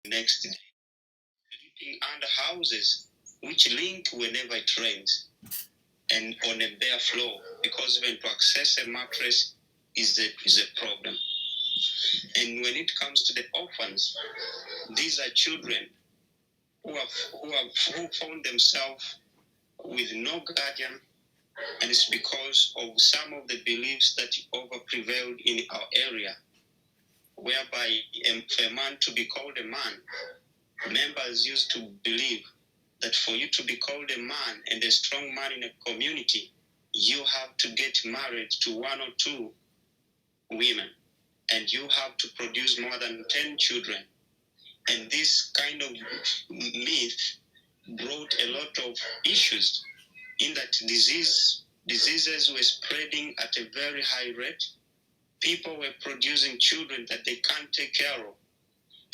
next day, sleeping under houses which leak whenever it rains, and on a bare floor, because even to access a mattress is a problem. And when it comes to the orphans, these are children who found themselves with no guardian, and it's because of some of the beliefs that over prevailed in our area, whereby for a man to be called a man, members used to believe that for you to be called a man and a strong man in a community, you have to get married to one or two women, and you have to produce more than 10 children. And this kind of myth brought a lot of issues in that diseases were spreading at a very high rate. People were producing children that they can't take care of.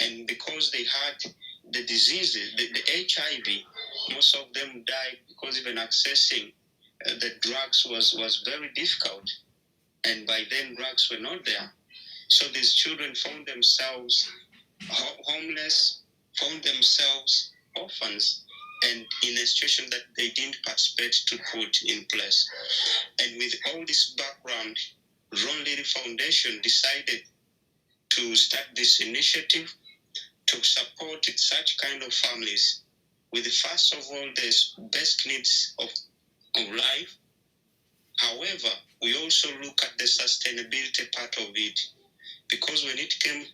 And because they had the diseases, the HIV, most of them died because even accessing the drugs was very difficult. And by then, drugs were not there. So these children found themselves homeless, found themselves orphans, and in a situation that they didn't participate to put in place. And with all this background, Ron Lily Foundation decided to start this initiative to support such kind of families with, first of all, the best needs of life. However, we also look at the sustainability part of it, because when it came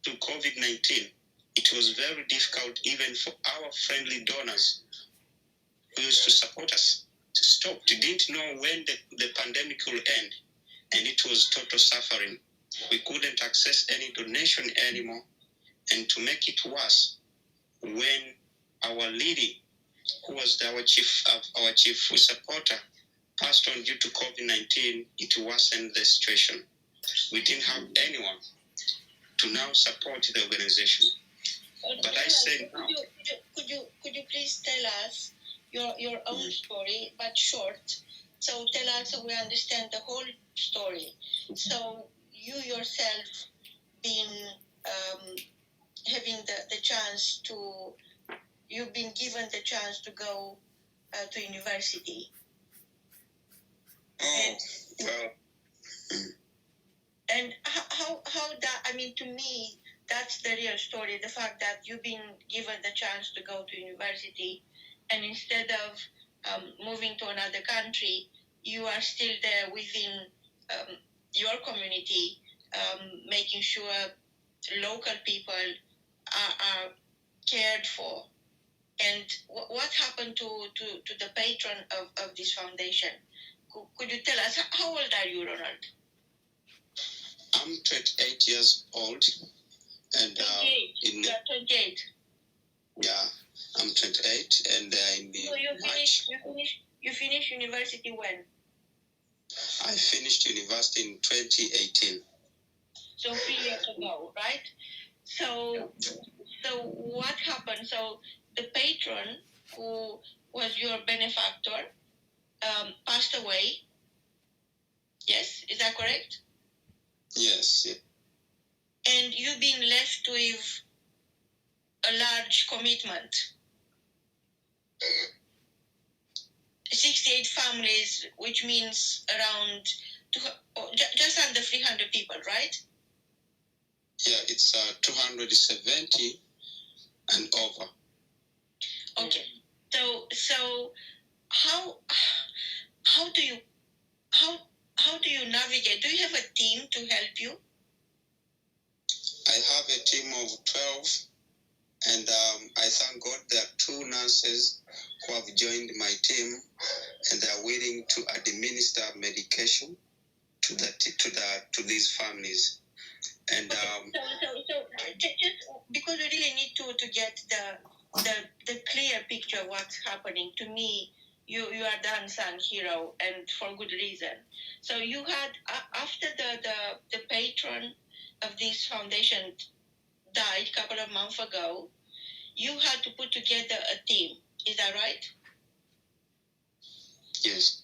to COVID-19, it was very difficult even for our friendly donors who used to support us to stop. We didn't know when the pandemic will end, and it was total suffering. We couldn't access any donation anymore. And to make it worse, when our lady, who was our chief supporter, passed on due to COVID-19, it worsened the situation. We didn't have anyone to now support the organization. But I said, could you please tell us your own story, but short? So tell us so we understand the whole story. So you yourself been having the chance to, you've been given the chance to go to university. And how that, I mean, to me, that's the real story. The fact that you've been given the chance to go to university, and instead of moving to another country, you are still there within your community, making sure local people are cared for. And what happened to the patron of this foundation? Could you tell us, how old are you, Ronald? I'm 28 years old. And 28. You're 28. Yeah, I'm 28, and in so you finished university when? I finished university in 2018. So 3 years ago, right? So what happened? So the patron who was your benefactor passed away. Yes, is that correct? Yes. Yeah. And you being left with a large commitment. 68 families, which means around just under 300 people, right? Yeah, it's 270 and over. Okay, so how do you navigate? Do you have a team to help you? I have a team of 12, and I thank God there are 2 nurses who have joined my team, and they are willing to administer medication to these families. And so just because we really need to get the clear picture of what's happening. To me, you are the unsung hero, and for good reason. So you had, after the patron of this foundation died a couple of months ago, you had to put together a team. Is that right? Yes.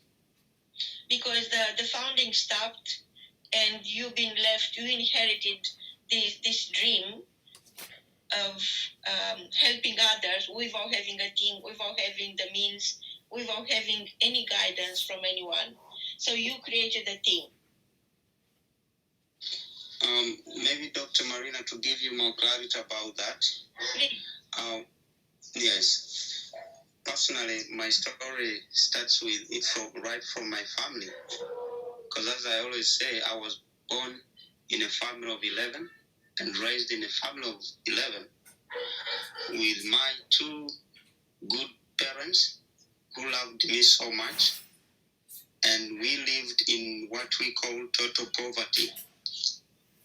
Because the founding stopped, and you being left, you inherited this dream of helping others without having a team, without having the means, without having any guidance from anyone. So you created a team. Maybe Dr. Marina, to give you more clarity about that. Please. Yes. Personally, my story starts with it right from my family. Because as I always say, I was born in a family of 11 and raised in a family of 11 with my two good parents who loved me so much. And we lived in what we call total poverty.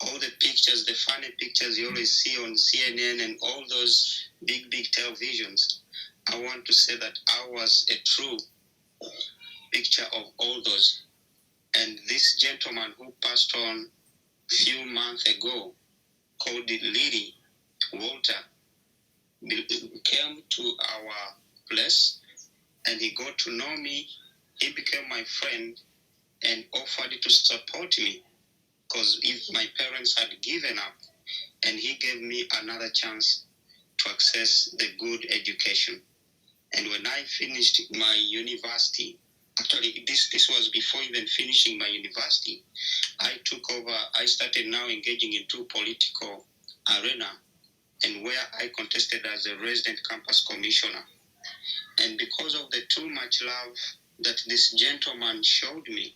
All the pictures, the funny pictures you always see on CNN and all those big televisions, I want to say that I was a true picture of all those. And this gentleman who passed on a few months ago, called Lily Walter, came to our place and he got to know me. He became my friend and offered to support me because if my parents had given up, and he gave me another chance to access the good education. And when I finished my university, actually this was before even finishing my university, I took over. I started now engaging into political arena, and where I contested as a resident campus commissioner. And because of the too much love that this gentleman showed me,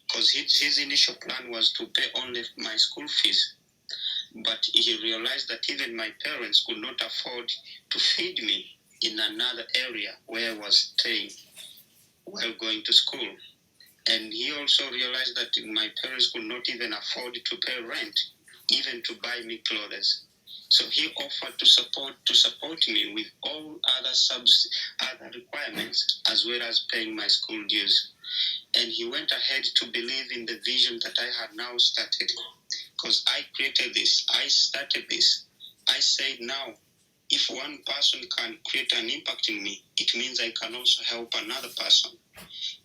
because his initial plan was to pay only my school fees, but he realized that even my parents could not afford to feed me in another area where I was staying while going to school. And he also realized that my parents could not even afford to pay rent, even to buy me clothes. So he offered to support me with all other requirements, as well as paying my school dues. And he went ahead to believe in the vision that I had now started. Because I created this, I started this. I said now, if one person can create an impact in me, it means I can also help another person.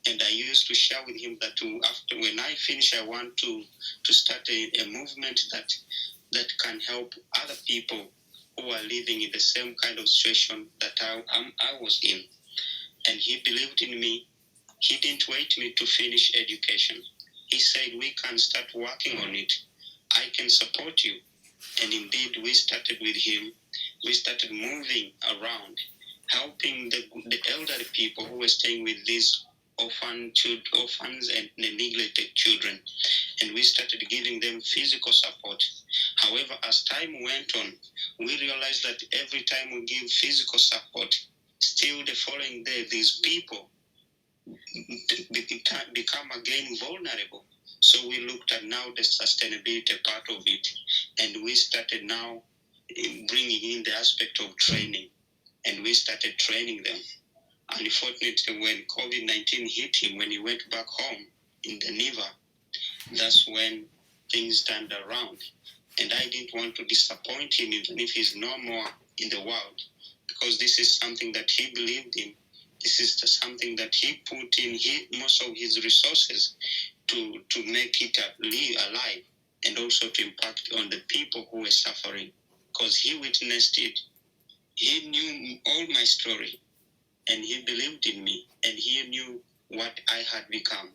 And I used to share with him that after when I finish, I want to start a movement that can help other people who are living in the same kind of situation that I was in. And he believed in me. He didn't wait me to finish education. He said, we can start working on it. I can support you. And indeed, we started with him. We started moving around, helping the elderly people who were staying with these orphans and neglected children. And we started giving them physical support. However, as time went on, we realized that every time we give physical support, still the following day, these people become again vulnerable. So we looked at now the sustainability part of it, and we started now bringing in the aspect of training, and we started training them. Unfortunately, when COVID-19 hit him, when he went back home in the Niva, that's when things turned around. And I didn't want to disappoint him, even if he's no more in the world, because this is something that he believed in. This is something that he put in most of his resources to make it alive, and also to impact on the people who were suffering, because he witnessed it. He knew all my story, and he believed in me, and he knew what I had become.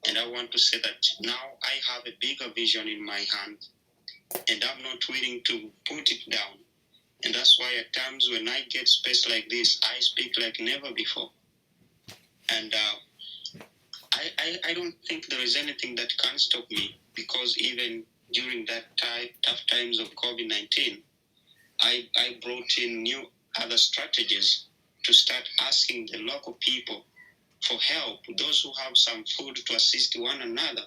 And I want to say that now I have a bigger vision in my hand, and I'm not willing to put it down. And that's why at times when I get space like this, I speak like never before. And I don't think there is anything that can stop me, because even during that tough times of COVID-19, I brought in new other strategies to start asking the local people for help, those who have some food to assist one another,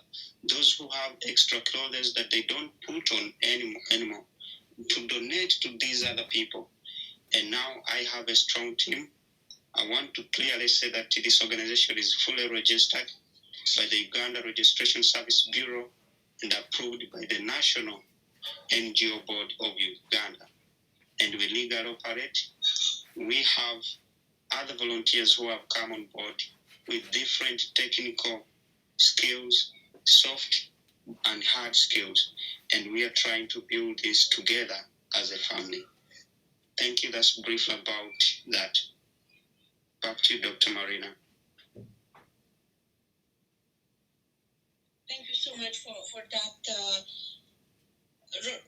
those who have extra clothes that they don't put on anymore, to donate to these other people. And now I have a strong team. I want to clearly say that this organization is fully registered by the Uganda Registration Service Bureau and approved by the National NGO Board of Uganda. And we legally operate. We have other volunteers who have come on board with different technical skills, soft and hard skills, and we are trying to build this together as a family. Thank you. That's brief about that. Back to you, Dr. Marina. Thank you so much for that,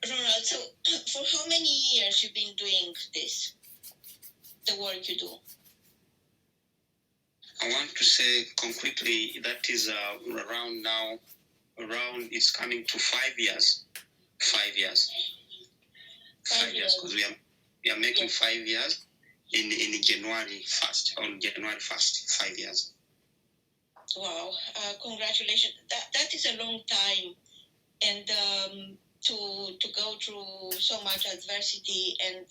Ronald. So, for how many years you've been doing this, the work you do? I want to say concretely that is around now, it's coming to 5 years. 5 years. 5 years, because we are making 5 years in January 1st, on January 1st, 5 years. Wow, congratulations. That is a long time. And to go through so much adversity, and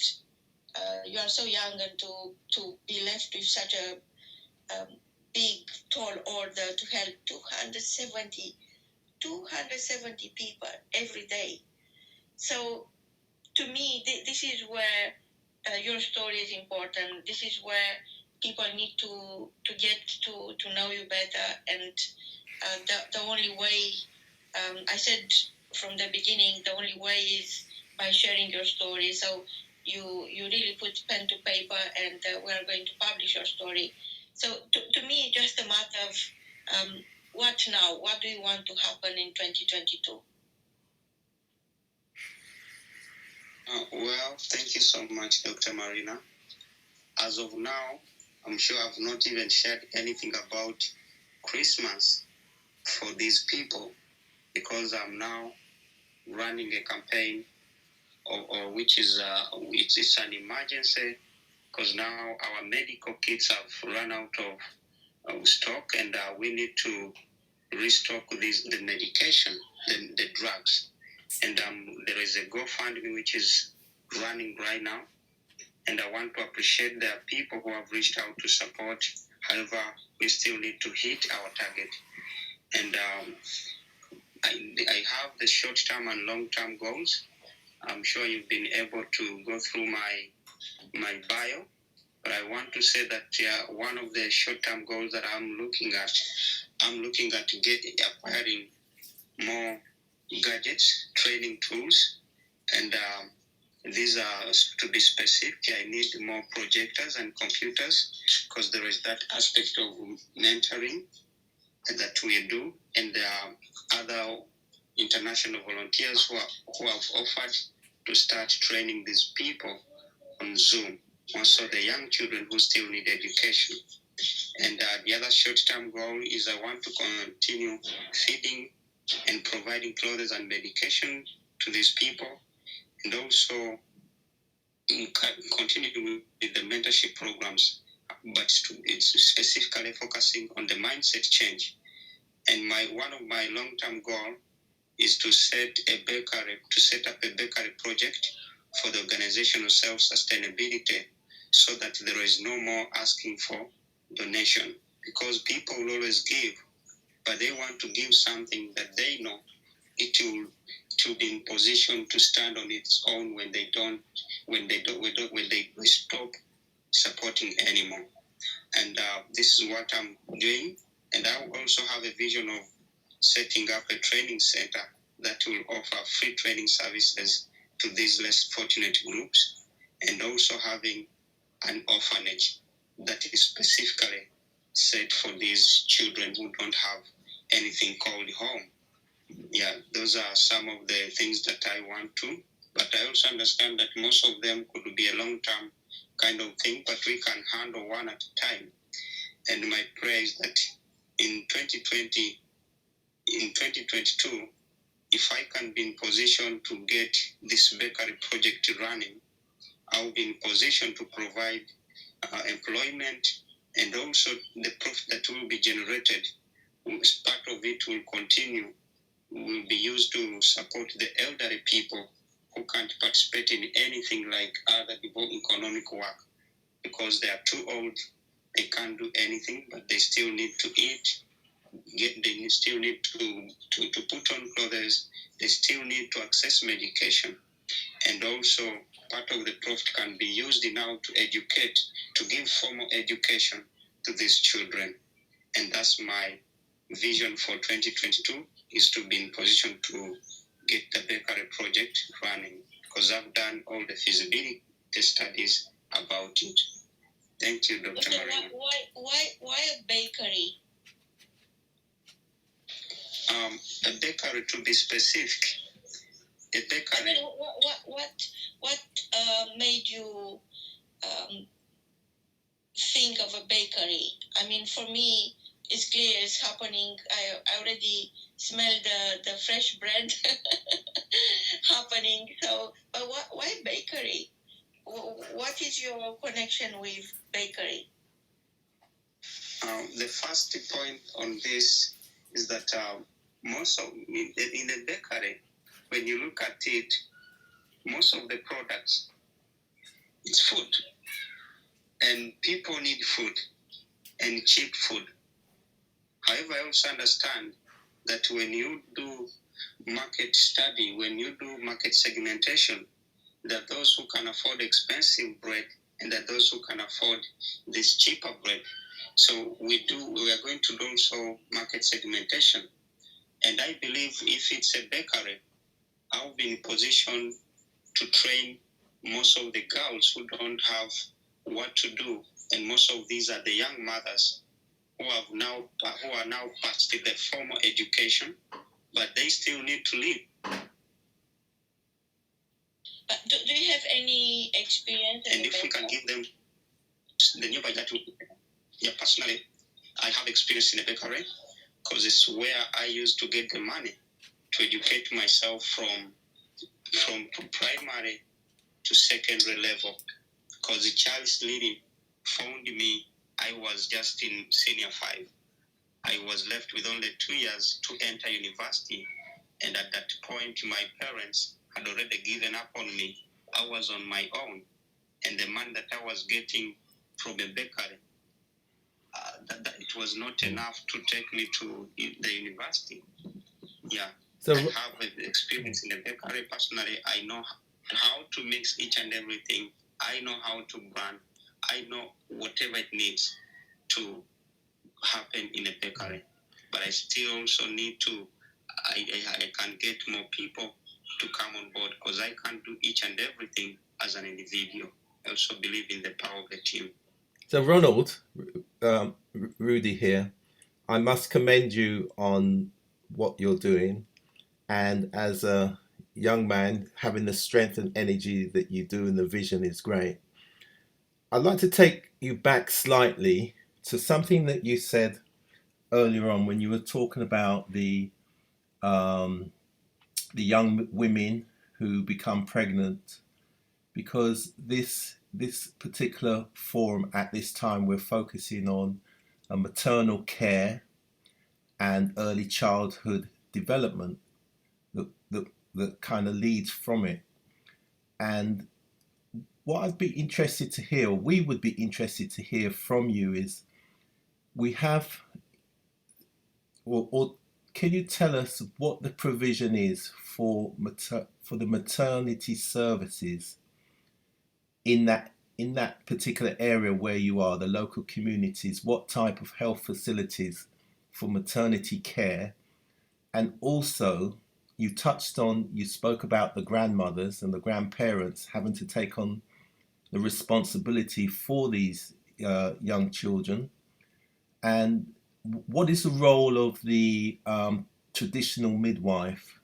you are so young, and to be left with such a big, tall order to help 270 people every day. So to me, this is where your story is important. This is where people need to get to know you better. And the only way, I said from the beginning, the only way is by sharing your story. So you really put pen to paper, and we are going to publish your story. So to me, just a matter of what now? What do you want to happen in 2022? Well, thank you so much, Dr. Marina. As of now, I'm sure I've not even shared anything about Christmas for these people, because I'm now running a campaign, or which is it's an emergency, because now our medical kits have run out of stock, and we need to restock the medication, the drugs. And there is a GoFundMe which is running right now, and I want to appreciate the people who have reached out to support. However, we still need to hit our target. And I have the short-term and long-term goals. I'm sure you've been able to go through my bio, but I want to say that one of the short-term goals that I'm looking at acquiring more gadgets, training tools, and these are, to be specific, I need more projectors and computers, because there is that aspect of mentoring that we do, and there are other international volunteers who have offered to start training these people on Zoom. Also, the young children who still need education. And the other short-term goal is I want to continue feeding and providing clothes and medication to these people, and also continue with the mentorship programs, but it's specifically focusing on the mindset change. And one of my long-term goal is to set up a bakery project for the organizational self-sustainability, so that there is no more asking for donation, because people will always give, but they want to give something that they know it will be in position to stand on its own when they stop supporting anymore. And this is what I'm doing. And I also have a vision of setting up a training center that will offer free training services to these less fortunate groups, and also having an orphanage that is specifically set for these children who don't have anything called home. Yeah, those are some of the things that I want to, but I also understand that most of them could be a long-term kind of thing, but we can handle one at a time. And my prayer is that in 2022, if I can be in position to get this bakery project running, I'll be in position to provide employment, and also the profit that will be generated, part of it will be used to support the elderly people who can't participate in anything like other economic work, because they are too old, they can't do anything, but they still need to eat, they still need to put on clothes, they still need to access medication. And also part of the profit can be used now to educate, to give formal education to these children. And that's my vision for 2022, is to be in position to get the bakery project running. because I've done all the feasibility studies about it. Thank you, Dr. Okay, Marina. why a bakery? A bakery, to be specific. A bakery. I mean, what made you think of a bakery? I mean, for me, it's clear it's happening. I already smell the fresh bread happening. So, but why bakery? What is your connection with bakery? The first point on this is that most of in a bakery, when you look at it, most of the products, it's food, and people need food and cheap food. However, I also understand that when you do market study, when you do market segmentation, that those who can afford expensive bread and that those who can afford this cheaper bread. So we are going to do also market segmentation. And I believe if it's a bakery, I'll be in position to train most of the girls who don't have what to do. And most of these are the young mothers who are now past the formal education, but they still need to live. Do you have any experience? And if we can give them the new by that, yeah, personally, I have experience in a bakery because it's where I used to get the money to educate myself from primary to secondary level. Because the Charles Lilly found me, I was just in senior 5. I was left with only 2 years to enter university. And at that point, my parents had already given up on me. I was on my own. And the money that I was getting from a bakery, that it was not enough to take me to the university. Yeah. So I have experience in a bakery. Personally, I know how to mix each and everything. I know how to brand. I know whatever it needs to happen in a bakery. But I still also need to, I can get more people to come on board because I can't do each and everything as an individual. I also believe in the power of the team. So Ronald, Rudy here, I must commend you on what you're doing. And as a young man, having the strength and energy that you do and the vision is great. I'd like to take you back slightly to something that you said earlier on when you were talking about the young women who become pregnant, because this particular forum at this time we're focusing on maternal care and early childhood development that kind of leads from it. And what I'd be interested to hear, or we would be interested to hear from you, is we have, or can you tell us what the provision is for the maternity services in that particular area where you are, the local communities? What type of health facilities for maternity care? And also, you spoke about the grandmothers and the grandparents having to take on the responsibility for these young children. And what is the role of the traditional midwife?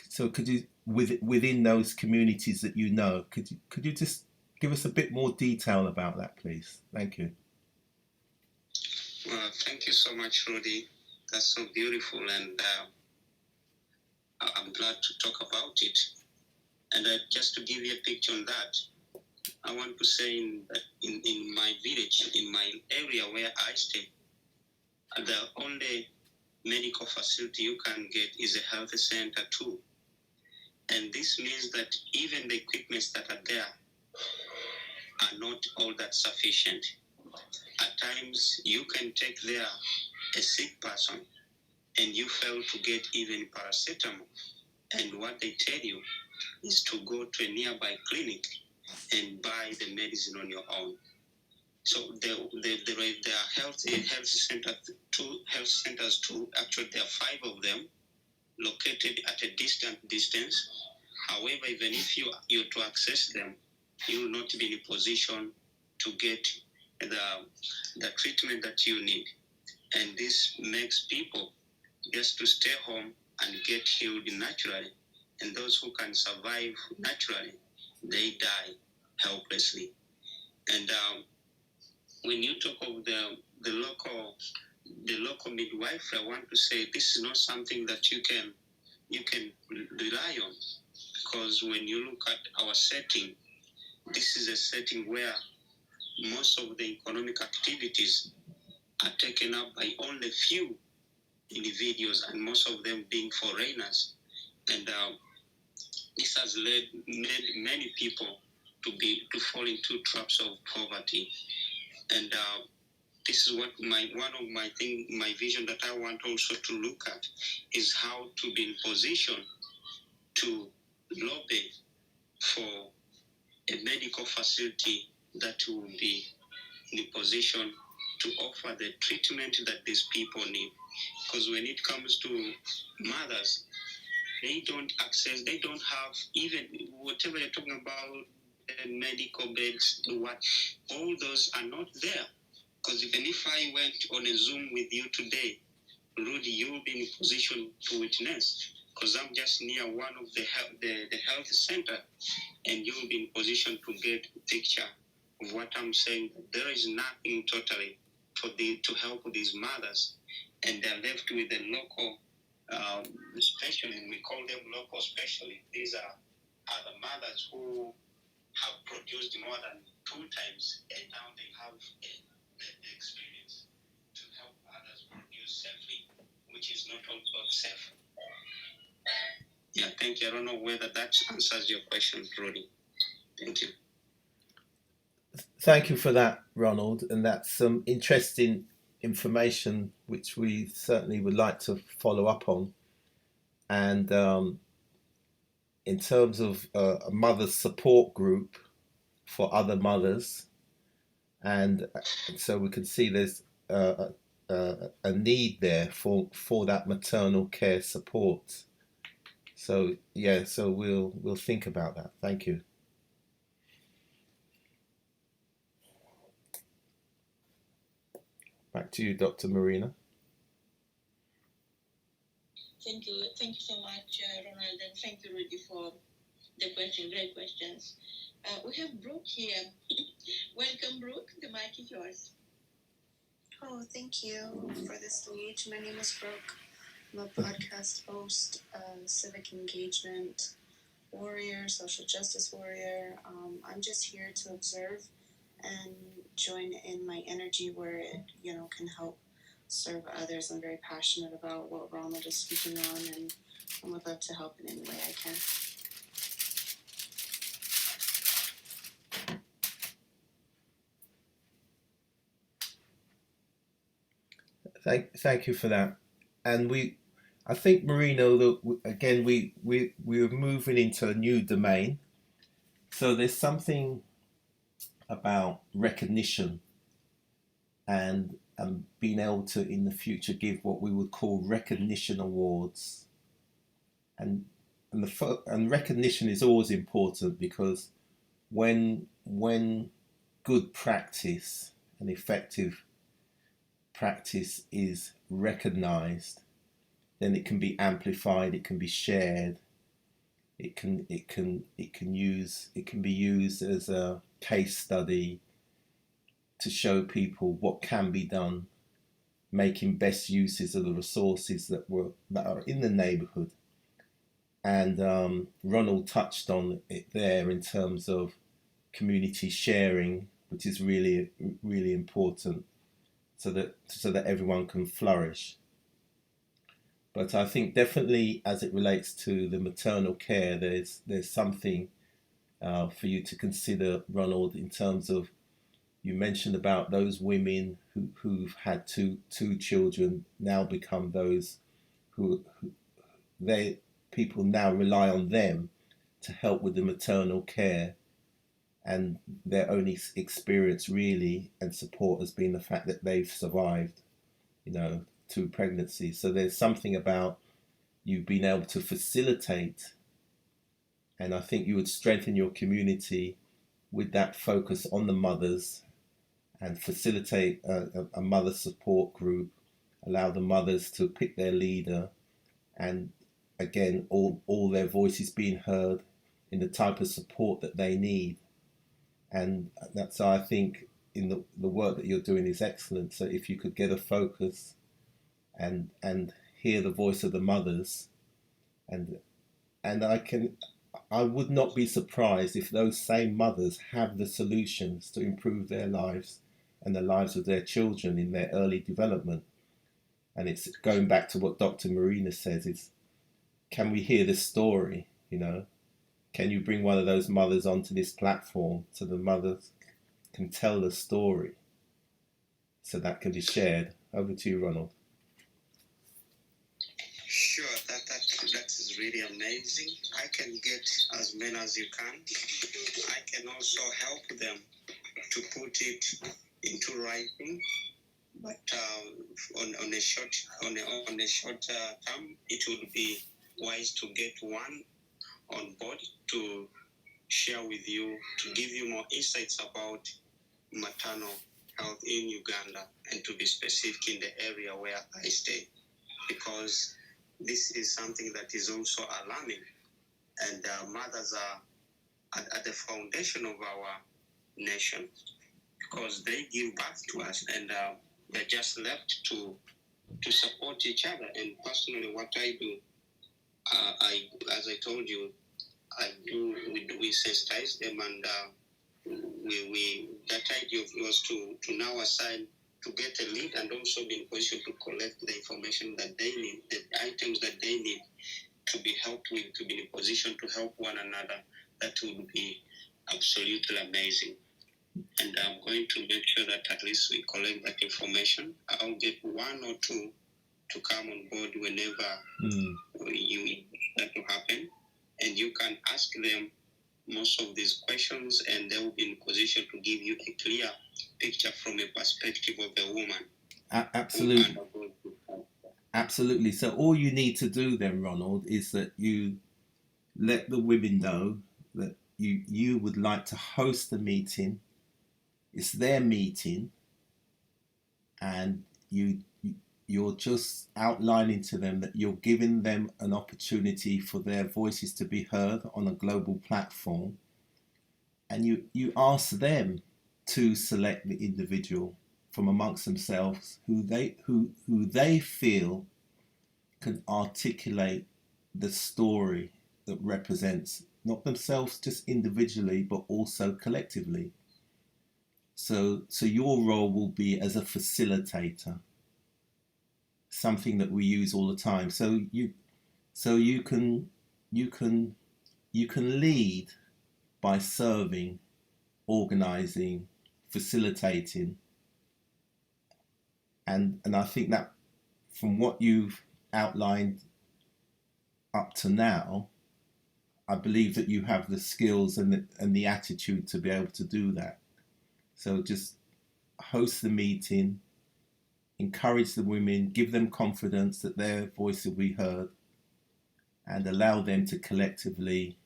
So could you, within those communities that you know, could you just give us a bit more detail about that, please? Thank you. Well, thank you so much, Rudy. That's so beautiful, and I'm glad to talk about it. And just to give you a picture on that, I want to say in my village, in my area where I stay, the only medical facility you can get is a health center too. And this means that even the equipments that are there are not all that sufficient. At times, you can take there a sick person and you fail to get even paracetamol. And what they tell you is to go to a nearby clinic and buy the medicine on your own. So there are health centers too. Actually, there are 5 of them located at a distant distance. However, even if you're to access them, you will not be in a position to get the treatment that you need. And this makes people just to stay home and get healed naturally. And those who can survive naturally, they die helplessly. And when you talk of the local midwifery, I want to say this is not something that you can rely on, because when you look at our setting, this is a setting where most of the economic activities are taken up by only few individuals, and most of them being foreigners. And this has made many people to fall into traps of poverty. And this is what one of my vision that I want also to look at is how to be in position to lobby for a medical facility that will be in a position to offer the treatment that these people need. Because when it comes to mothers, they don't have even whatever you're talking about, medical beds, all those are not there. Because even if I went on a Zoom with you today, Rudy, you will be in a position to witness, because I'm just near one of the health center, and you will be in position to get a picture of what I'm saying. There is nothing totally to help these mothers, and they're left with the local specialists. We call them local specialists. These are the mothers who have produced more than 2 times, and now they have the experience to help others produce safely, which is not also safe. Yeah, thank you. I don't know whether that answers your question, Rudy. Thank you. Thank you for that, Ronald, and that's some interesting information which we certainly would like to follow up on. And in terms of a mother's support group for other mothers, and so we can see there's a need there for that maternal care support. So yeah, so we'll think about that. Thank you. Back to you, Dr. Marina. Thank you so much, Ronald, and thank you, Rudy, for the question. Great questions. We have Brooke here. Welcome, Brooke. The mic is yours. Oh, thank you for this stage. My name is Brooke. I'm a podcast host, civic engagement warrior, social justice warrior. I'm just here to observe and join in my energy where it, can help serve others. I'm very passionate about what Ronald is speaking on, and I would love to help in any way I can. Thank you for that. And I think, Marino, that again we're moving into a new domain. So there's something about recognition and being able to in the future give what we would call recognition awards. And recognition is always important, because when good practice and effective practice is recognized, then it can be amplified, it can be shared, it can be used as a case study to show people what can be done, making best uses of the resources that are in the neighborhood. And Ronald touched on it there in terms of community sharing, which is really, really important, so that everyone can flourish. But I think definitely as it relates to the maternal care, there's something for you to consider, Ronald, in terms of, you mentioned about those women who've had two children now become those who people now rely on them to help with the maternal care, and their only experience really and support has been the fact that they've survived, 2 pregnancies. So there's something about you being able to facilitate And I think you would strengthen your community with that focus on the mothers and facilitate a mother support group, allow the mothers to pick their leader, and again, all their voices being heard in the type of support that they need. And that's, I think, in the work that you're doing is excellent. So if you could get a focus and hear the voice of the mothers, and I would not be surprised if those same mothers have the solutions to improve their lives and the lives of their children in their early development. And it's going back to what Dr. Marina says, is can we hear the story? Can you bring one of those mothers onto this platform so the mothers can tell the story so that can be shared? Over to you, Ronald. Sure, that is really amazing. I can get as many as you can. I can also help them to put it into writing, but on a short term, it would be wise to get one on board to share with you, to give you more insights about maternal health in Uganda, and to be specific in the area where I stay, because this is something that is also alarming, and mothers are at the foundation of our nation, because they give birth to us, and they're just left to support each other. And personally, what I do, as I told you, we sensitize them, and we that idea was to now assign to get a lead, and also be in position to collect the information that they need, the items that they need to be helped with, to be in a position to help one another. That would be absolutely amazing. And I'm going to make sure that at least we collect that information. I'll get one or two to come on board whenever you that to happen, and you can ask them most of these questions, and they will be in position to give you a clear picture from a perspective of the woman. Absolutely. Absolutely. So all you need to do then, Ronald, is that you let the women know that you would like to host a meeting. It's their meeting, and you're just outlining to them that you're giving them an opportunity for their voices to be heard on a global platform, and you ask them to select the individual from amongst themselves who they feel can articulate the story that represents not themselves just individually but also collectively. So your role will be as a facilitator, something that we use all the time. So you can lead by serving, organizing, facilitating, and I think that from what you've outlined up to now, I believe that you have the skills and the attitude to be able to do that. So just host the meeting, encourage the women, give them confidence that their voice will be heard, and allow them to collectively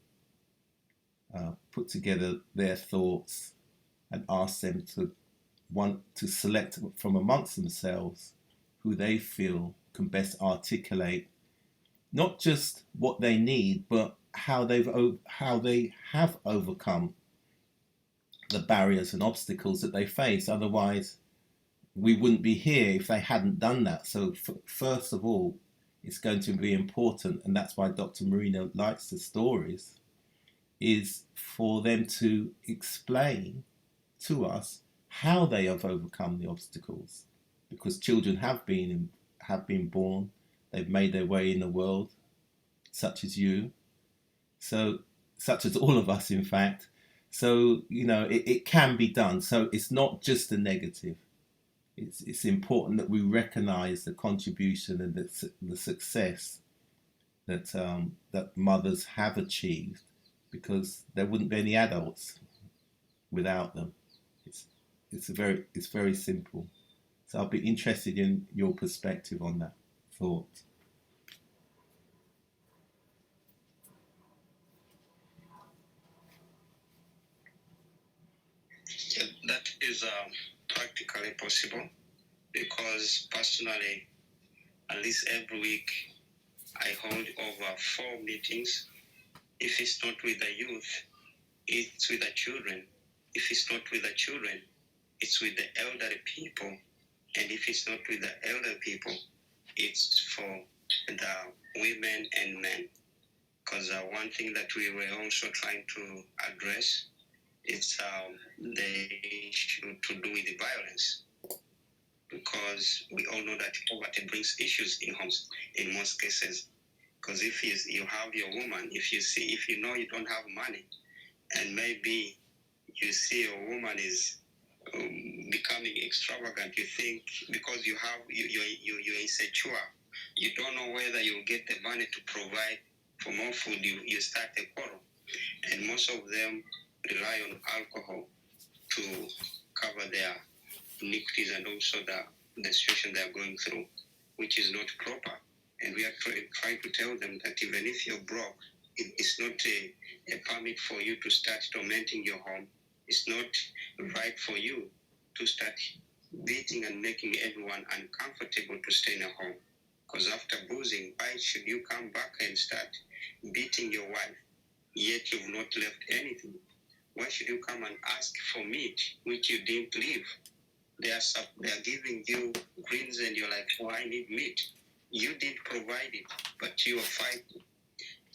put together their thoughts, and ask them to select from amongst themselves who they feel can best articulate not just what they need, but how they have overcome the barriers and obstacles that they face. Otherwise, we wouldn't be here if they hadn't done that. So first of all, it's going to be important, and that's why Dr. Marina likes the stories, is for them to explain to us how they have overcome the obstacles, because children have been born, they've made their way in the world, such as you, such as all of us, in fact. So it can be done. So it's not just a negative. It's important that we recognise the contribution and the success that mothers have achieved, because there wouldn't be any adults without them. It's very simple. So I'll be interested in your perspective on that thought. Yeah, that is practically possible because personally, at least every week, I hold over 4 meetings. If it's not with the youth, it's with the children. If it's not with the children, it's with the elderly people. And if it's not with the elderly people, it's for the women and men. Because one thing that we were also trying to address is the issue to do with the violence. Because we all know that poverty brings issues in homes in most cases. Because if you have your woman, if you know you don't have money, and maybe you see a woman is becoming extravagant, you think because you're insecure, you don't know whether you'll get the money to provide for more food, you start a quarrel. And most of them rely on alcohol to cover their iniquities and also the situation they're going through, which is not proper. And we are trying to tell them that even if you're broke, it's not a permit for you to start tormenting your home. It's not right for you to start beating and making everyone uncomfortable to stay in a home. Because after boozing, why should you come back and start beating your wife, yet you've not left anything? Why should you come and ask for meat, which you didn't leave? They are giving you greens and you're like, oh, I need meat. You didn't provide it, but you are fighting.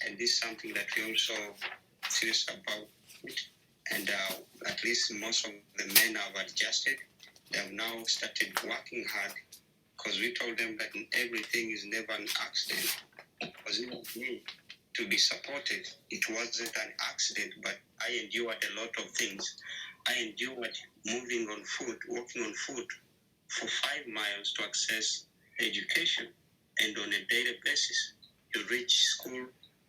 And this is something that we also serious about it. And at least most of the men have adjusted. They have now started working hard because we told them that everything is never an accident. It was not me to be supported. It wasn't an accident, but I endured a lot of things. I endured moving on foot, walking on foot for 5 miles to access education. And on a daily basis, you reach school,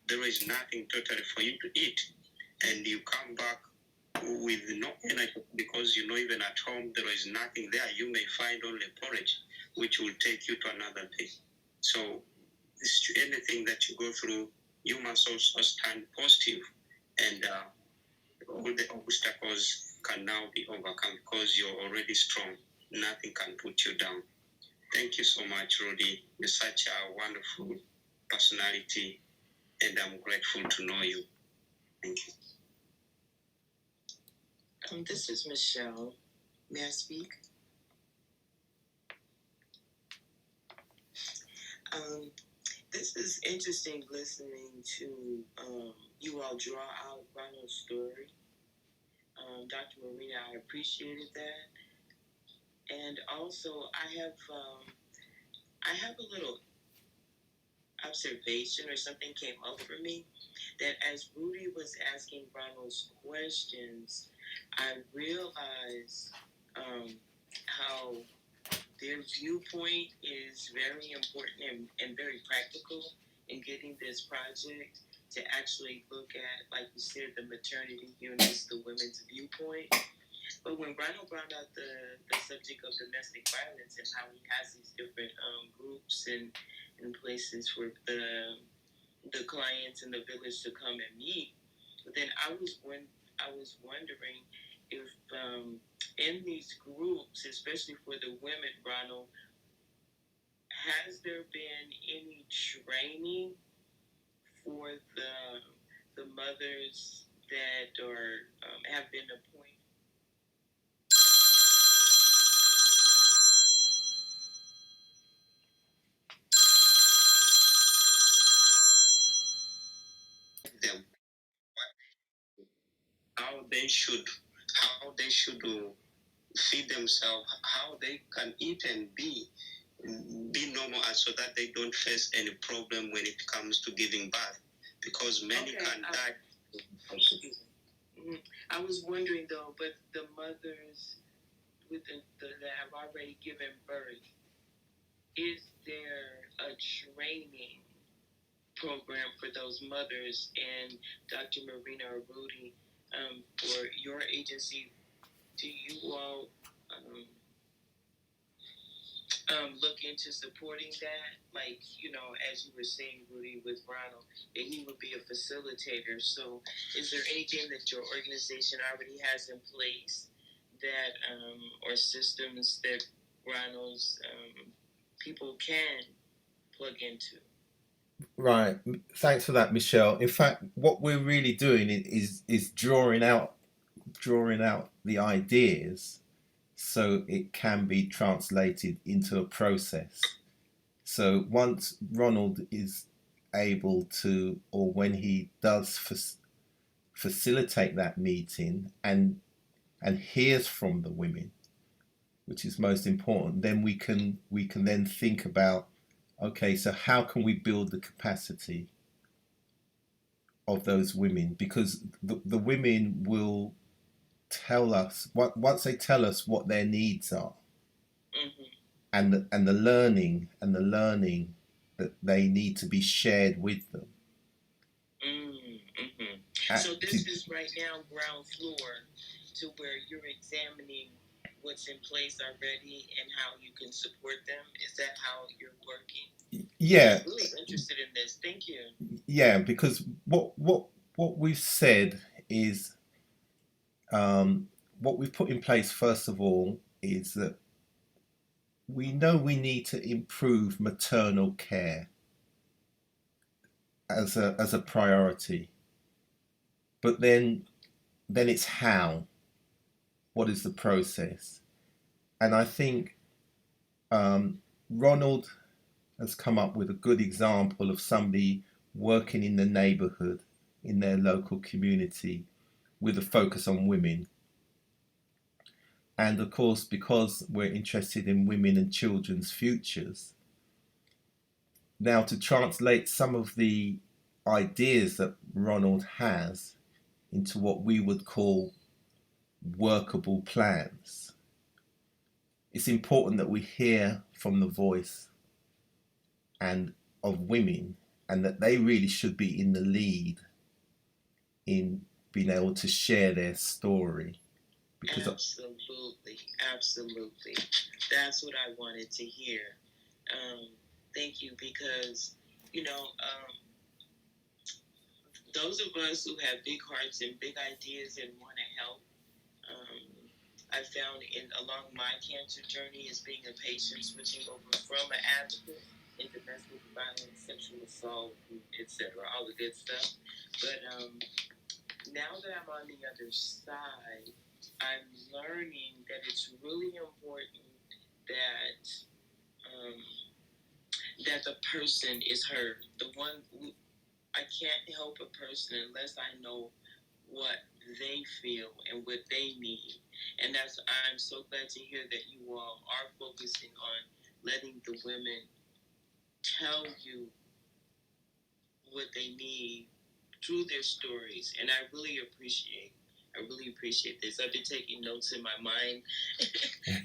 there is nothing totally for you to eat. And you come back with no energy because you know even at home there is nothing there. You may find only porridge, which will take you to another day. So anything that you go through, you must also stand positive, and all the obstacles can now be overcome because you're already strong. Nothing can put you down. Thank you so much, Rudy. You're such a wonderful personality, and I'm grateful to know you. Thank you. This is Michelle. May I speak? This is interesting listening to you all draw out Ronald's story. Dr. Marina, I appreciated that. And also, I have a little observation or something came over me that as Rudy was asking Ronald's questions, I realized how their viewpoint is very important and very practical in getting this project to actually look at, like you said, the maternity units, the women's viewpoint. But when Ronald brought out the subject of domestic violence and how he has these different groups and places for the clients in the village to come and meet, then I was wondering if in these groups, especially for the women, Ronald, has there been any training for the mothers that are have been appointed? Them how they should feed themselves, how they can eat and be normal, and so that they don't face any problem when it comes to giving birth, because many can die. I was wondering though, but the mothers with that have already given birth, is there a training program for those mothers? And Dr. Marina or Rudy, for your agency, do you all look into supporting that? Like, you know, as you were saying, Rudy, with Ronald, that he would be a facilitator. So is there anything that your organization already has in place that or systems that Ronald's people can plug into. Right. Thanks for that, Michelle. In fact, what we're really doing is drawing out the ideas so it can be translated into a process. So once Ronald is able to, or when he does facilitate that meeting and hears from the women, which is most important, then we can then think about, okay, so how can we build the capacity of those women? Because the women will tell us, once they tell us what their needs are, Mm-hmm. and the learning that they need to be shared with them. Mm-hmm. So this is right now ground floor to where you're examining what's in place already and how you can support them. Is that how you're working? Yeah. I'm really interested in this. Thank you. Yeah, because what we've said is, what we've put in place first of all is that we know we need to improve maternal care as a priority, but then it's how. What is the process? And I think Ronald has come up with a good example of somebody working in the neighborhood, in their local community, with a focus on women. And of course, because we're interested in women and children's futures, now to translate some of the ideas that Ronald has into what we would call workable plans, it's important that we hear from the voice and of women, and that they really should be in the lead in being able to share their story. Because absolutely, that's what I wanted to hear. Thank you, because those of us who have big hearts and big ideas and want to help, I found along my cancer journey as being a patient switching over from an advocate in domestic violence, sexual assault, etc., all the good stuff. But now that I'm on the other side, I'm learning that it's really important that that the person is heard. I can't help a person unless I know what they feel and what they need. And I'm so glad to hear that you all are focusing on letting the women tell you what they need through their stories. And I really appreciate this. I've been taking notes in my mind,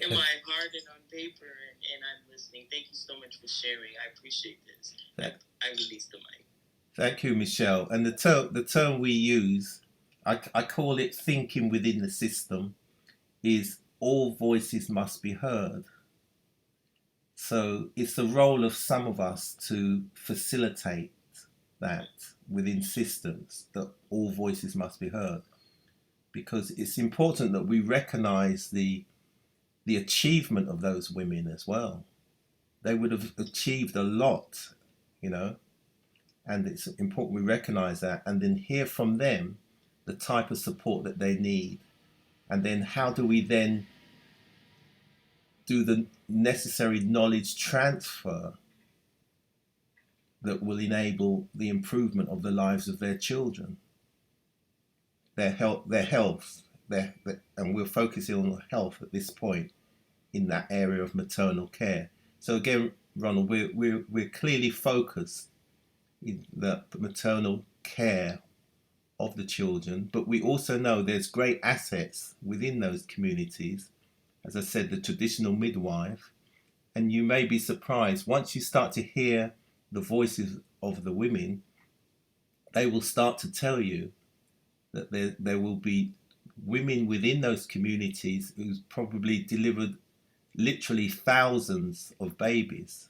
in my heart, and on paper, and I'm listening. Thank you so much for sharing. I appreciate this. I release the mic. Thank you, Michelle. And the term we use, I call it thinking within the system, is all voices must be heard. So it's the role of some of us to facilitate that within systems, that all voices must be heard. Because it's important that we recognize the achievement of those women as well. They would have achieved a lot, and it's important we recognize that, and then hear from them the type of support that they need. And then how do we then do the necessary knowledge transfer that will enable the improvement of the lives of their children, their health, and we're focusing on health at this point in that area of maternal care. So again, Ronald, we're clearly focused in the maternal care of the children, but we also know there's great assets within those communities. As I said, the traditional midwife, and you may be surprised, once you start to hear the voices of the women, they will start to tell you that there will be women within those communities who's probably delivered literally thousands of babies,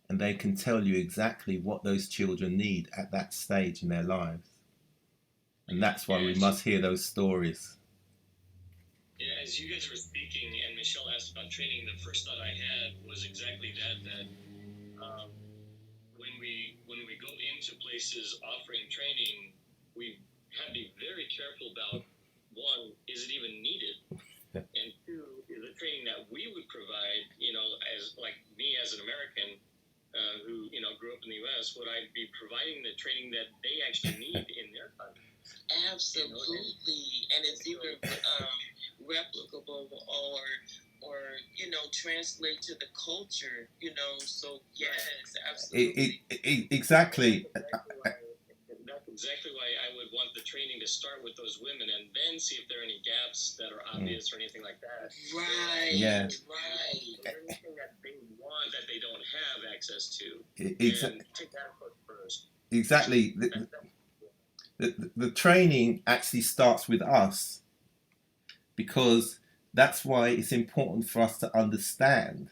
and they can tell you exactly what those children need at that stage in their lives. And that's why we must hear those stories. Yeah, as you guys were speaking and Michelle asked about training, the first thought I had was exactly that. That um, when we go into places offering training, we have to be very careful about, one, is it even needed? And two, is the training that we would provide, as like me as an American who grew up in the U.S., would I be providing the training that they actually need in their country? Absolutely, and it's either replicable or translate to the culture. So yes, absolutely. Exactly. That's exactly why I would want the training to start with those women and then see if there are any gaps that are obvious or anything like that. Right. Yeah. Right. Anything that they want that they don't have access to. Exactly. And take that approach first. Exactly. The training actually starts with us, because that's why it's important for us to understand.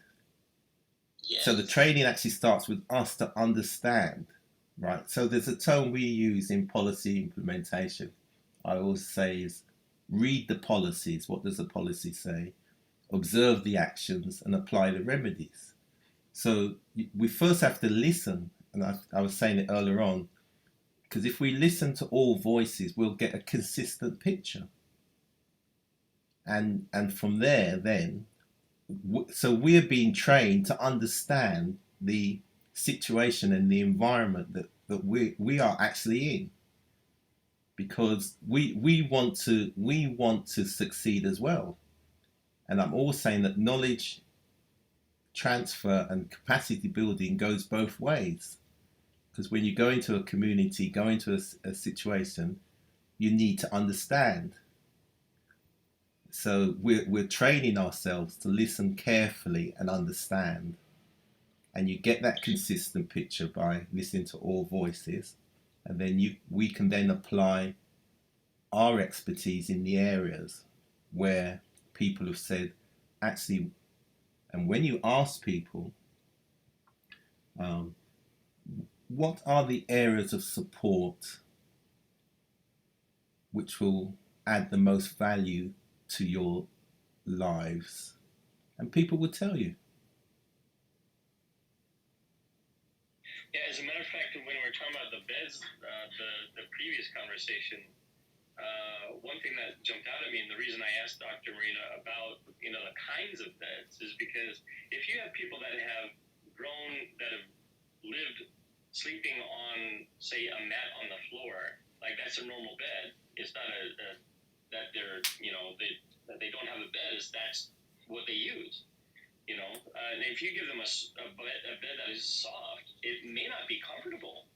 Yes. So the training actually starts with us to understand, right? So there's a term we use in policy implementation. I always say is read the policies. What does the policy say? Observe the actions and apply the remedies. So we first have to listen, and I was saying it earlier on, because if we listen to all voices, we'll get a consistent picture. And from there, then, so we're being trained to understand the situation and the environment that we are actually in, because we want to succeed as well. And I'm always saying that knowledge transfer and capacity building goes both ways, because when you go into a community, go into a situation, you need to understand. So we're training ourselves to listen carefully and understand, and you get that consistent picture by listening to all voices, and then we can then apply our expertise in the areas where people have said, actually. And when you ask people, what are the areas of support which will add the most value to your lives, and people will tell you. Yeah, as a matter of fact, when we were talking about the beds, the previous conversation, one thing that jumped out at me, and the reason I asked Dr. Marina about the kinds of beds, is because if you have people that have lived sleeping on, say, a mat on the floor, like that's a normal bed. It's not that they're that they don't have a bed. That's what they use. And if you give them a bed that is soft, it may not be comfortable.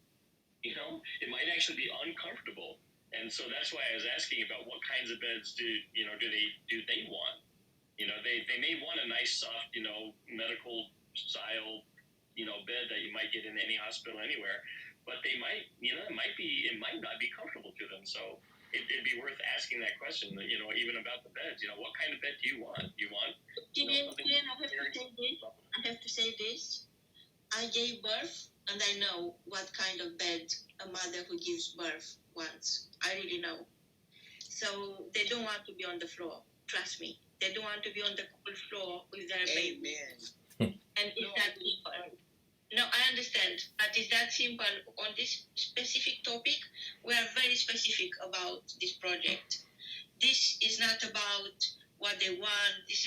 It might actually be uncomfortable. And so that's why I was asking about what kinds of beds do they want? They may want a nice soft, medical style, bed that you might get in any hospital anywhere, but they might, it might not be comfortable to them. So it'd be worth asking that question, even about the beds. What kind of bed do you want? Do you want? I have to say this. I gave birth, and I know what kind of bed a mother who gives birth wants. I really know. So they don't want to be on the floor. Trust me. They don't want to be on the cold floor with their baby. And it's that simple. No, I understand, but it's that simple. On this specific topic, we are very specific about this project. This is not about what they want. This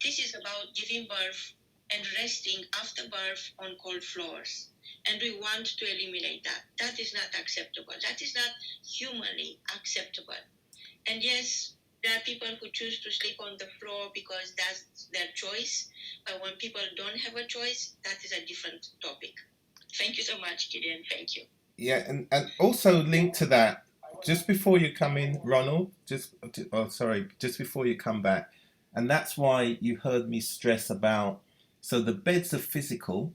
is about giving birth and resting after birth on cold floors. And we want to eliminate that. That is not acceptable. That is not humanly acceptable. And yes, there are people who choose to sleep on the floor because that's their choice. But when people don't have a choice, that is a different topic. Thank you so much, Gideon. Thank you. Yeah, and also linked to that, just before you come in, Ronald, just before you come back, and that's why you heard me stress about, so the beds are physical,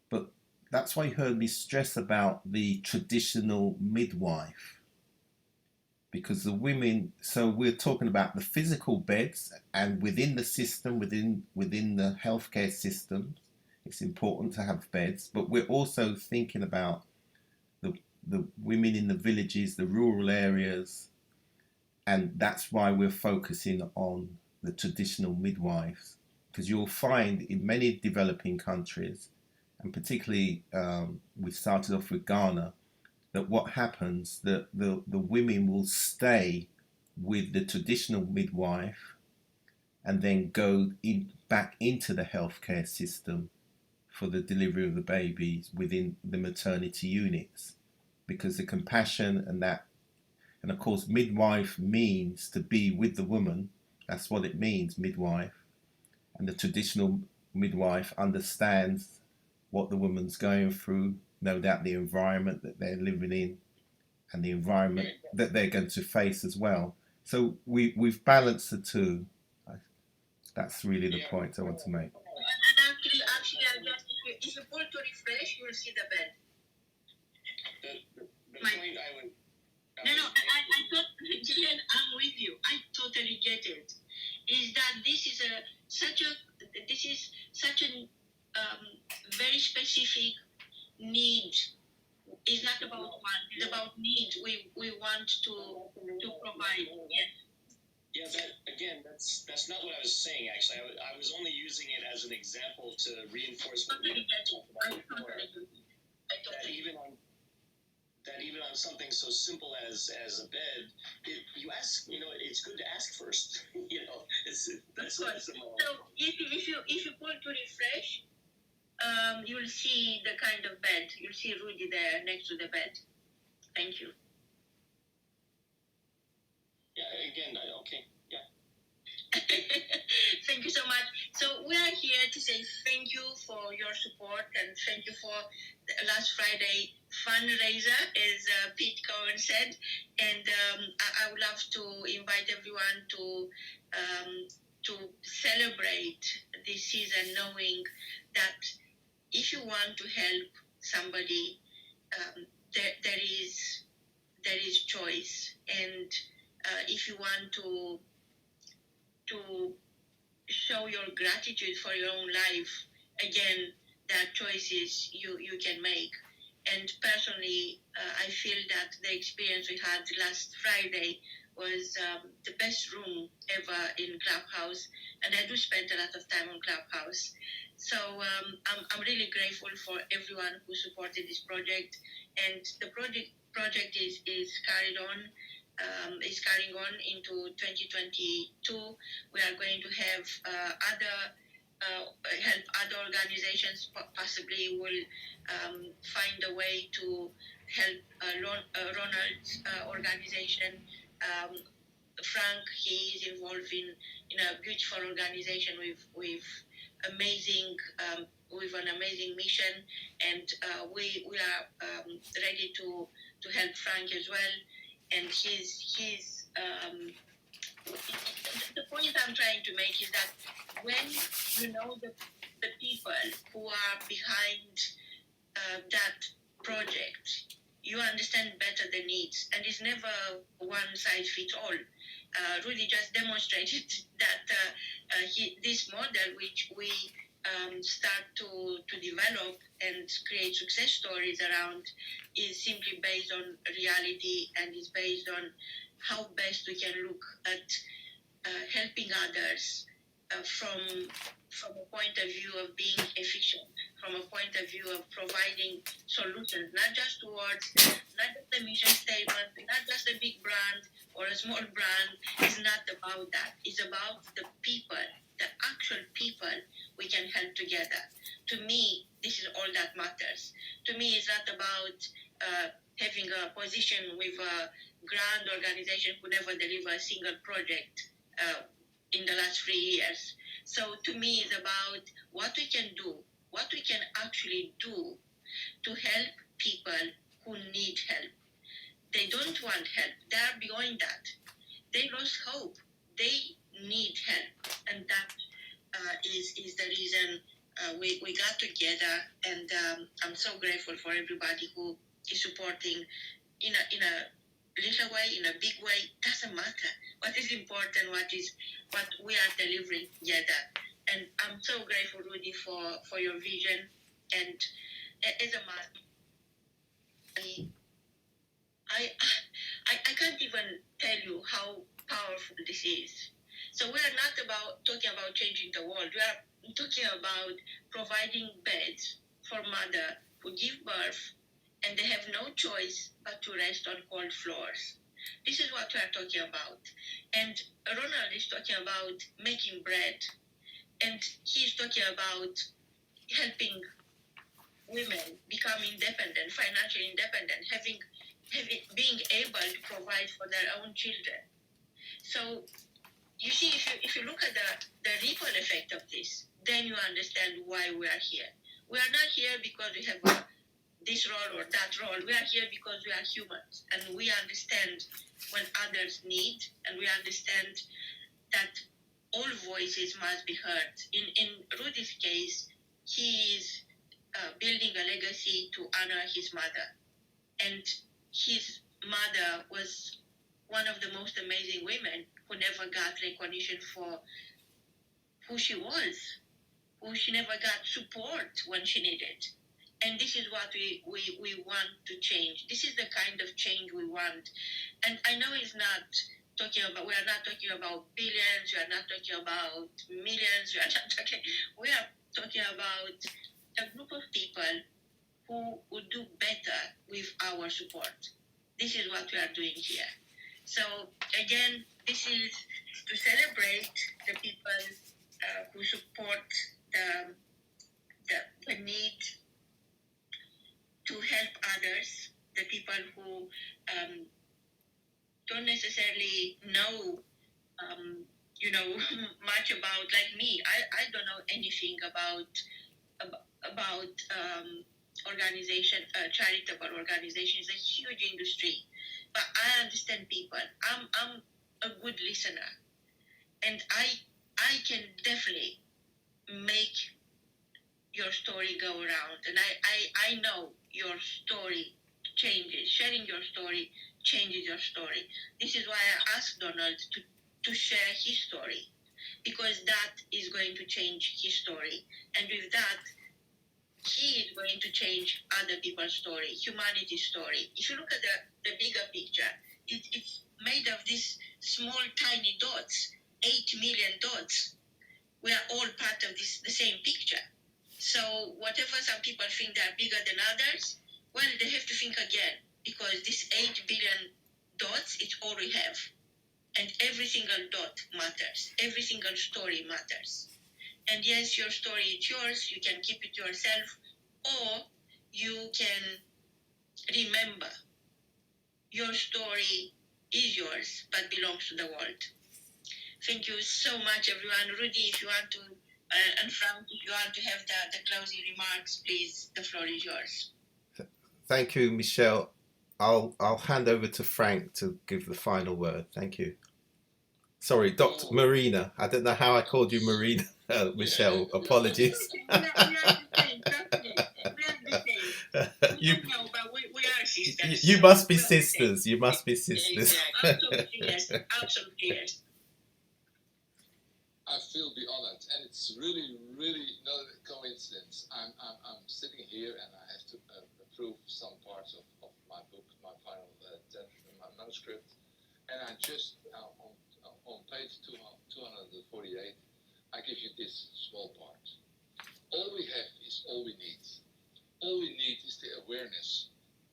but that's why you heard me stress about the traditional midwife, because the women, so we're talking about the physical beds, and within the system, within the healthcare system, it's important to have beds, but we're also thinking about the women in the villages, the rural areas, and that's why we're focusing on the traditional midwives, because you'll find in many developing countries, and particularly we started off with Ghana, that what happens that the women will stay with the traditional midwife and then go back into the healthcare system for the delivery of the babies within the maternity units, because the compassion and that, and of course midwife means to be with the woman. That's what it means, midwife. And the traditional midwife understands what the woman's going through, no doubt the environment that they're living in and the environment that they're going to face as well. So we've balanced the two. That's really the point I want to make. And actually, I just if you pull to refresh, you will see the bed. The My- point I would. No, I thought, Gillian, I'm with you. I totally get it. Is that this is such a very specific need. It's not about want. It's about need. We want to provide. Yes. Yeah, that's not what I was saying. Actually, I was only using it as an example to reinforce what we Totally get it. talked I about before. totally get it. I That totally. even on something so simple as a bed, you ask. It's good to ask first. That's Of what course. it's about. So if you pull to refresh, you'll see the kind of bed. You'll see Rudy there next to the bed. Thank you. Yeah. Again, okay. Yeah. Thank you so much. So we are here to say thank you for your support and thank you for the last Friday fundraiser, as Pete Cohen said. And I would love to invite everyone to celebrate this season, knowing that if you want to help somebody, there is choice, and if you want to show your gratitude for your own life, again, there are choices you can make. And personally, I feel that the experience we had last Friday was the best room ever in Clubhouse, and I do spend a lot of time on Clubhouse. So I'm really grateful for everyone who supported this project, and the project is carried on. Is carrying on into 2022. We are going to have help other organizations. Possibly will find a way to help Ronald's organization. Frank, he is involved in a beautiful organization with amazing with an amazing mission, and we are ready to help Frank as well. And his the point I'm trying to make is that when you know the people who are behind that project, you understand better the needs, and it's never one size fits all. Really just demonstrated that this model, which we start to develop and create success stories around, is simply based on reality and is based on how best we can look at helping others from a point of view of being efficient, from a point of view of providing solutions, not just the mission statement, not just a big brand or a small brand. It's not about that. It's about the people, the actual people we can help together. To me, this is all that matters. To me, it's not about having a position with a grand organization who never deliver a single project in the last 3 years. So to me, it's about what we can do, what we can actually do to help people who need help. They don't want help. They are beyond that. They lost hope. They need help, and that is the reason we got together. And I'm so grateful for everybody who is supporting in a little way, in a big way. Doesn't matter. What is important, what we are delivering together. And I'm so grateful, Rudy, for your vision. And as a man, I can't even tell you how powerful this is. So we are not talking about changing the world. We are talking about providing beds for mother who give birth and they have no choice but to rest on cold floors. This is what we are talking about. And Ronald is talking about making bread, and he's talking about helping women become independent, financially independent, being able to provide for their own children. So you see, if you look at the ripple effect of this, then you understand why we are here. We are not here because we have this role or that role. We are here because we are humans and we understand when others need, and we understand that all voices must be heard. In Rudy's case, he is building a legacy to honor his mother. And his mother was one of the most amazing women who never got recognition for who she was, who she never got support when she needed. And this is what we want to change. This is the kind of change we want. And I know it's not we are not talking about billions, we are not talking about millions, we are talking about a group of people who would do better with our support. This is what we are doing here. So again, this is to celebrate the people who support the need to help others, the people who don't necessarily know, much about, like me. I don't know anything about organization, charitable organization. It's a huge industry, but I understand people. I'm a good listener, and I can definitely make your story go around, and I know your story changes. Sharing your story changes your story. This is why I asked Donald to share his story, because that is going to change his story, and with that, he is going to change other people's story, humanity's story. If you look at the bigger picture, it's made of these small, tiny dots, 8 million dots. We are all part of the same picture. So whatever some people think they are bigger than others, well, they have to think again, because this 8 billion dots, it's all we have. And every single dot matters. Every single story matters. And yes, your story is yours. You can keep it yourself, or you can remember your story is yours but belongs to the world. Thank you so much, everyone. Rudy, if you want to, and Frank, if you want to have the closing remarks, please, the floor is yours. Thank you, Michelle. I'll hand over to Frank to give the final word. Thank you. Sorry, Dr. Marina. I don't know how I called you Marina. Michelle, apologies. We are the same, we are sisters. You must be sisters. You must be sisters. Absolutely yes. Absolutely yes. I feel the honored, and it's really, really not a coincidence. I'm sitting here, and I have to approve some parts of my book, my final my manuscript, and I just on page 248, I give you this small part. All we have is all we need. All we need is the awareness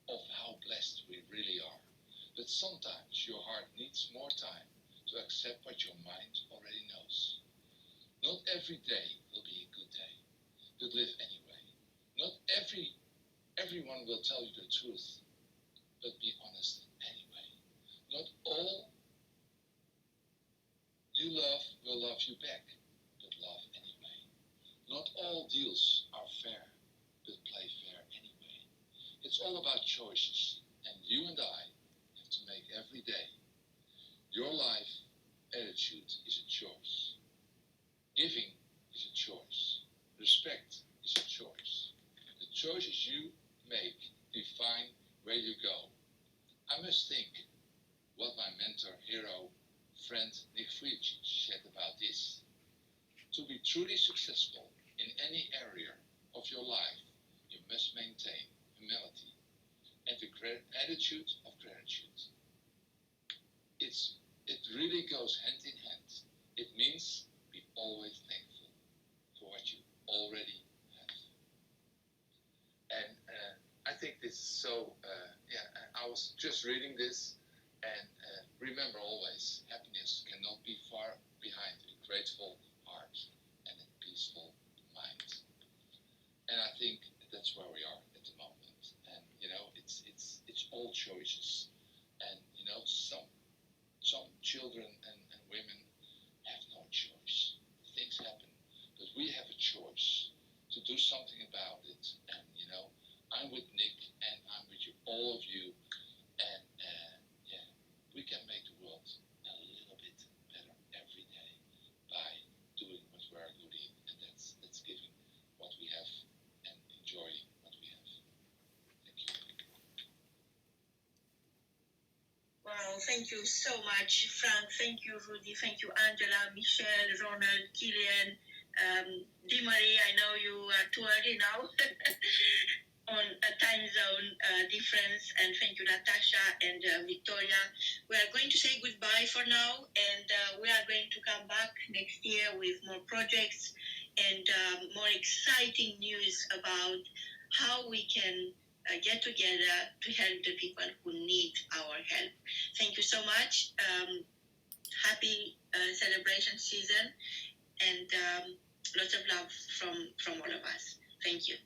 of how blessed we really are. But sometimes your heart needs more time to accept what your mind already knows. Not every day will be a good day, but live anyway. Not everyone will tell you the truth, but be honest anyway. Not all you love will love you back, but love anyway. Not all deals are fair, but play fair anyway. It's all about choices, and you and I have to make every day. Your life attitude is a choice. Giving is a choice. Respect is a choice. The choices you make define where you go. I must think what my mentor, hero, friend Nick Vujicic said about this. To be truly successful in any area of your life, you must maintain humility and the attitude of gratitude. It's it really goes hand in hand. It means be always thankful for what you already have. And I think this is so, I was just reading this, and remember always, happiness cannot be far behind a grateful heart and a peaceful mind. And I think that's where we are at the moment. And it's all choices. And some children and women have no choice. Things happen, but we have a choice to do something about it. And I'm with Nick, and I'm with all of you, and we can make the world a little bit better every day by doing what we are good in, and that's giving what we have and enjoying what we have. Thank you. Wow, thank you so much, Frank. Thank you, Rudy. Thank you, Angela, Michelle, Ronald, Killian, Marie. I know you are too early now on a time zone difference. And thank you, Natasha and Victoria. We are going to say goodbye for now, and we are going to come back next year with more projects and more exciting news about how we can get together to help the people who need our help. Thank you so much. Happy celebration season, and lots of love from all of us. Thank you.